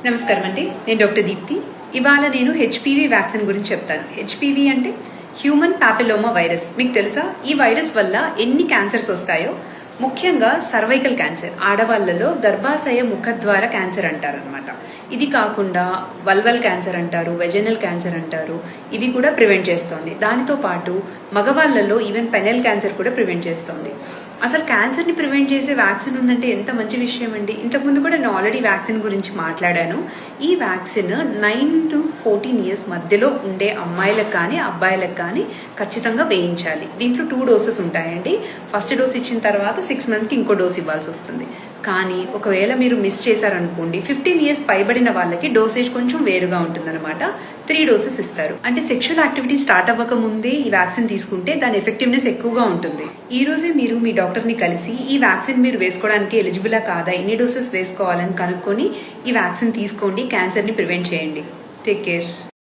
నమస్కారం అండి. నేను డాక్టర్ దీప్తి. ఇవాళ నేను హెచ్పివి వ్యాక్సిన్ గురించి చెప్తాను. హెచ్పివి అంటే హ్యూమన్ పాపిలోమా వైరస్. మీకు తెలుసా ఈ వైరస్ వల్ల ఎన్ని క్యాన్సర్స్ వస్తాయో? ముఖ్యంగా సర్వైకల్ క్యాన్సర్, ఆడవాళ్లలో గర్భాశయ ముఖద్వార క్యాన్సర్ అంటారు అనమాట. ఇది కాకుండా వల్వల్ క్యాన్సర్ అంటారు, వెజైనల్ క్యాన్సర్ అంటారు. ఇవి కూడా ప్రివెంట్ చేస్తోంది. దానితో పాటు మగవాళ్లలో ఈవెన్ పెనెల్ క్యాన్సర్ కూడా ప్రివెంట్ చేస్తోంది. అసలు క్యాన్సర్ని ప్రివెంట్ చేసే వ్యాక్సిన్ ఉందంటే ఎంత మంచి విషయం అండి. ఇంతకుముందు కూడా నేను ఆల్రెడీ వ్యాక్సిన్ గురించి మాట్లాడాను. ఈ వ్యాక్సిన్ 9 to 14 years మధ్యలో ఉండే అమ్మాయిలకు కానీ అబ్బాయిలకు కానీ ఖచ్చితంగా వేయించాలి. దీంట్లో 2 doses ఉంటాయండి. ఫస్ట్ డోస్ ఇచ్చిన తర్వాత 6 monthsకి ఇంకో డోస్ ఇవ్వాల్సి వస్తుంది. కానీ ఒకవేళ మీరు మిస్ చేశారనుకోండి, 15 years పైబడిన వాళ్ళకి డోసేజ్ కొంచెం వేరుగా ఉంటుందన్నమాట. 3 doses ఇస్తారు. అంటే సెక్షువల్ యాక్టివిటీ స్టార్ట్ అవ్వక ముందే ఈ వ్యాక్సిన్ తీసుకుంటే దాని ఎఫెక్టివ్నెస్ ఎక్కువగా ఉంటుంది. ఈ రోజే మీరు మీ డాక్టర్ని కలిసి ఈ వ్యాక్సిన్ మీరు వేసుకోవడానికి ఎలిజిబులా కాదా, ఎన్ని డోసెస్ వేసుకోవాలని కనుక్కొని ఈ వ్యాక్సిన్ తీసుకోండి. క్యాన్సర్ని ప్రివెంట్ చేయండి. Take care.